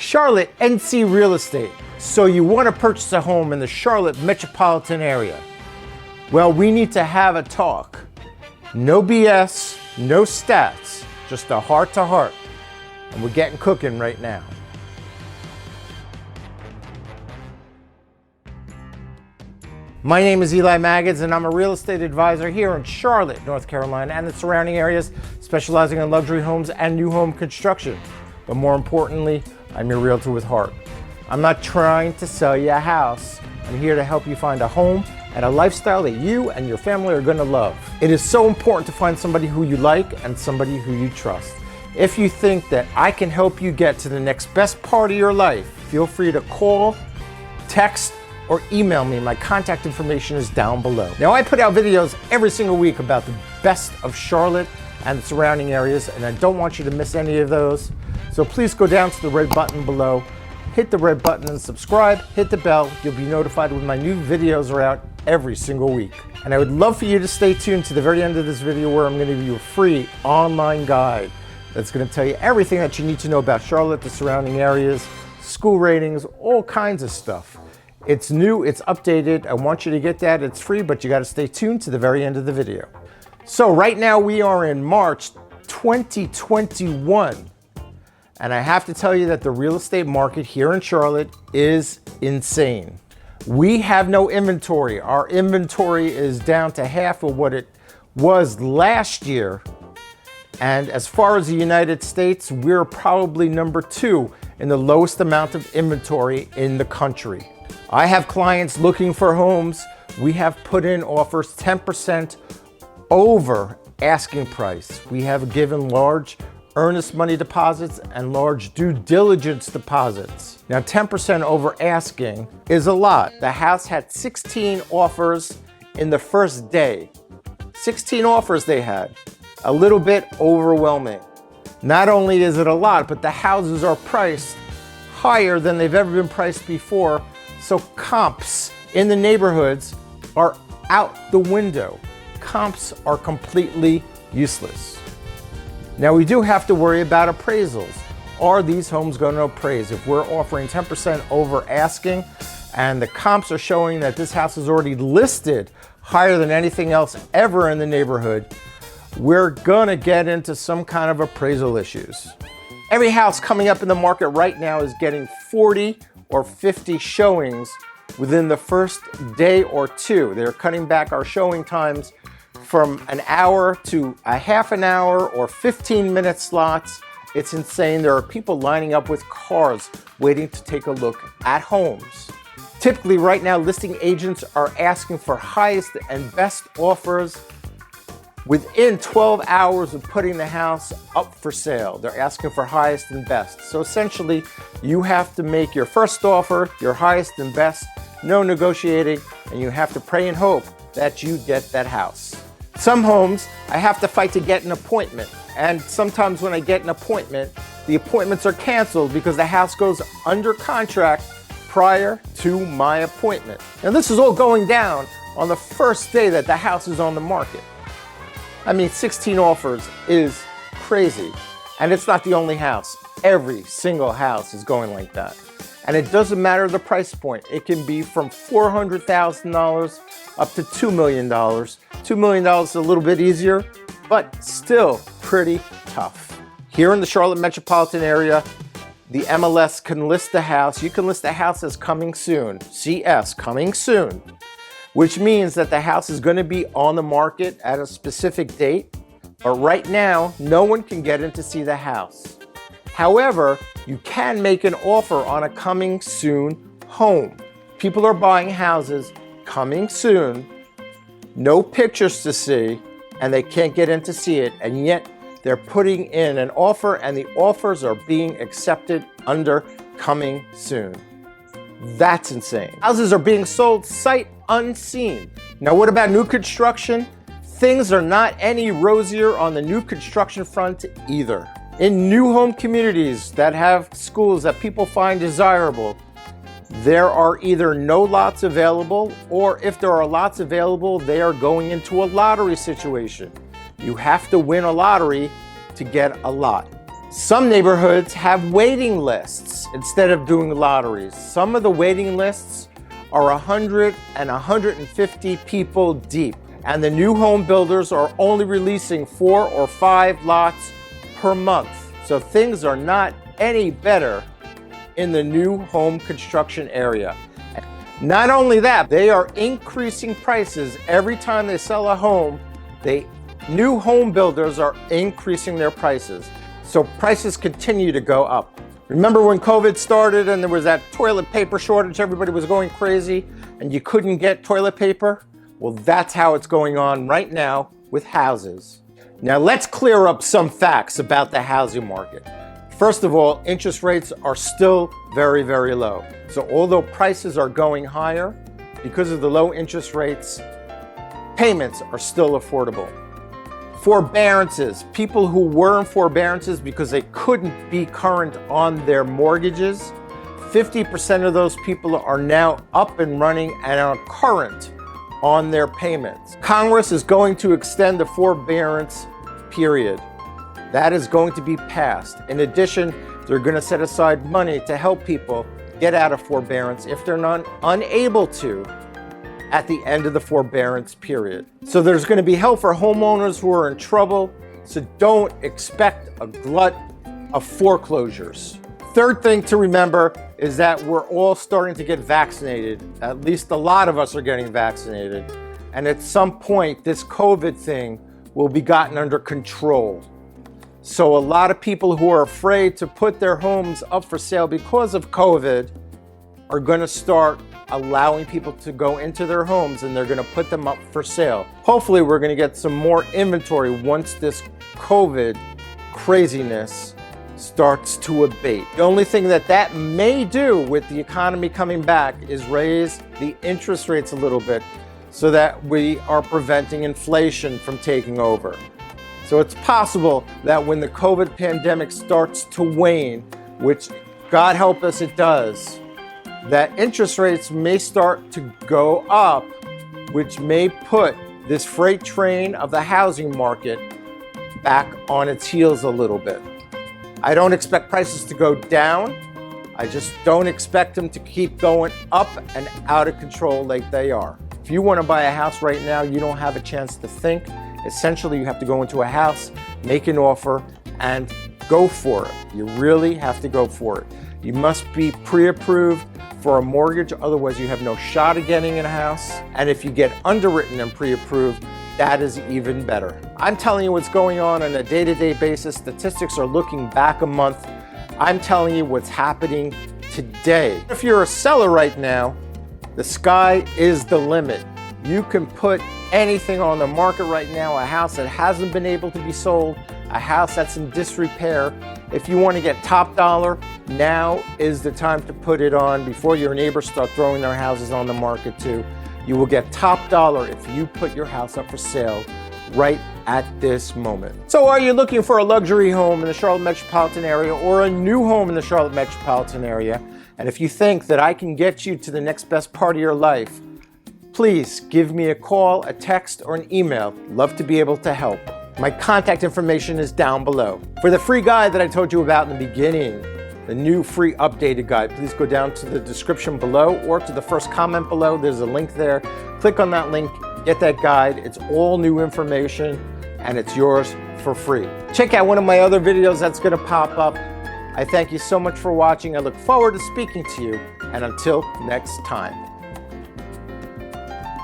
Charlotte NC Real Estate. So you want to purchase a home in the Charlotte metropolitan area? Well, we need to have a talk. No BS, no stats, just a heart-to-heart. And we're getting cooking right now. My name is Eli Maggots, and I'm a real estate advisor here in Charlotte, North Carolina, and the surrounding areas, specializing in luxury homes and new home construction. But more importantly, I'm your realtor with heart. I'm not trying to sell you a house. I'm here to help you find a home and a lifestyle that you and your family are going to love. It is so important to find somebody who you like and somebody who you trust. If you think that I can help you get to the next best part of your life, feel free to call, text, or email me. My contact information is down below. Now, I put out videos every single week about the best of Charlotte and the surrounding areas, and I don't want you to miss any of those. So please go down to the red button below, hit the red button and subscribe, hit the bell. You'll be notified when my new videos are out every single week. And I would love for you to stay tuned to the very end of this video, where I'm going to give you a free online guide that's going to tell you everything that you need to know about Charlotte, the surrounding areas, school ratings, all kinds of stuff. It's new, it's updated. I want you to get that. It's free, but you got to stay tuned to the very end of the video. So right now we are in March 2021. And I have to tell you that the real estate market here in Charlotte is insane. We have no inventory. Our inventory is down to half of what it was last year. And as far as the United States, we're probably number 2 in the lowest amount of inventory in the country. I have clients looking for homes. We have put in offers 10% over asking price. We have given large earnest money deposits and large due diligence deposits. Now, 10% over asking is a lot. The house had 16 offers in the first day. 16 offers they had. A little bit overwhelming. Not only is it a lot, but the houses are priced higher than they've ever been priced before. So comps in the neighborhoods are out the window. Comps are completely useless. Now, we do have to worry about appraisals. Are these homes going to appraise? If we're offering 10% over asking and the comps are showing that this house is already listed higher than anything else ever in the neighborhood, we're going to get into some kind of appraisal issues. Every house coming up in the market right now is getting 40 or 50 showings within the first day or two. They're cutting back our showing times from an hour to a half an hour or 15-minute slots. It's insane. There are people lining up with cars waiting to take a look at homes. Typically right now, listing agents are asking for highest and best offers within 12 hours of putting the house up for sale. They're asking for highest and best. So essentially, you have to make your first offer, your highest and best, no negotiating, and you have to pray and hope that you get that house. Some homes, I have to fight to get an appointment. And sometimes when I get an appointment, the appointments are canceled because the house goes under contract prior to my appointment. Now, this is all going down on the first day that the house is on the market. I mean, 16 offers is crazy. And it's not the only house. Every single house is going like that. And it doesn't matter the price point. It can be from $400,000 up to $2 million. $2 million is a little bit easier, but still pretty tough. Here in the Charlotte metropolitan area, the MLS can list the house. You can list the house as coming soon, CS, coming soon, which means that the house is going to be on the market at a specific date. But right now, no one can get in to see the house. However, you can make an offer on a coming soon home. People are buying houses coming soon, no pictures to see, and they can't get in to see it, and yet they're putting in an offer, and the offers are being accepted under coming soon. That's insane. Houses are being sold sight unseen. Now, what about new construction? Things are not any rosier on the new construction front either. In new home communities that have schools that people find desirable, there are either no lots available, or if there are lots available, they are going into a lottery situation. You have to win a lottery to get a lot. Some neighborhoods have waiting lists instead of doing lotteries. Some of the waiting lists are 100 and 150 people deep. And the new home builders are only releasing 4 or 5 lots per month. So things are not any better in the new home construction area. Not only that, they are increasing prices every time they sell a home. New home builders are increasing their prices. So prices continue to go up. Remember when COVID started and there was that toilet paper shortage, everybody was going crazy and you couldn't get toilet paper? Well, that's how it's going on right now with houses. Now let's clear up some facts about the housing market. First of all, interest rates are still very, very low. So although prices are going higher, because of the low interest rates, payments are still affordable. Forbearances, people who were in forbearances because they couldn't be current on their mortgages, 50% of those people are now up and running and are current on their payments. Congress is going to extend the forbearance period. That is going to be passed. In addition, they're going to set aside money to help people get out of forbearance if they're unable to at the end of the forbearance period. So there's going to be help for homeowners who are in trouble. So don't expect a glut of foreclosures. Third thing to remember is that we're all starting to get vaccinated. At least a lot of us are getting vaccinated. And at some point, this COVID thing will be gotten under control. So a lot of people who are afraid to put their homes up for sale because of COVID are going to start allowing people to go into their homes and they're going to put them up for sale. Hopefully we're going to get some more inventory once this COVID craziness starts to abate. The only thing that may do with the economy coming back is raise the interest rates a little bit so that we are preventing inflation from taking over. So it's possible that when the COVID pandemic starts to wane, which God help us it does, that interest rates may start to go up, which may put this freight train of the housing market back on its heels a little bit. I don't expect prices to go down. I just don't expect them to keep going up and out of control like they are. If you want to buy a house right now, you don't have a chance to think. Essentially, you have to go into a house, make an offer, and go for it. You really have to go for it. You must be pre-approved for a mortgage, otherwise you have no shot at getting in a house. And if you get underwritten and pre-approved, that is even better. I'm telling you what's going on a day-to-day basis. Statistics are looking back a month. I'm telling you what's happening today. If you're a seller right now, the sky is the limit. You can put anything on the market right now, a house that hasn't been able to be sold, a house that's in disrepair. If you want to get top dollar, now is the time to put it on before your neighbors start throwing their houses on the market too. You will get top dollar if you put your house up for sale right at this moment. So are you looking for a luxury home in the Charlotte metropolitan area or a new home in the Charlotte metropolitan area? And if you think that I can get you to the next best part of your life, please give me a call, a text, or an email. Love to be able to help. My contact information is down below. For the free guide that I told you about in the beginning, the new free updated guide, please go down to the description below or to the first comment below. There's a link there. Click on that link, get that guide. It's all new information and it's yours for free. Check out one of my other videos that's gonna pop up. I thank you so much for watching. I look forward to speaking to you, and until next time.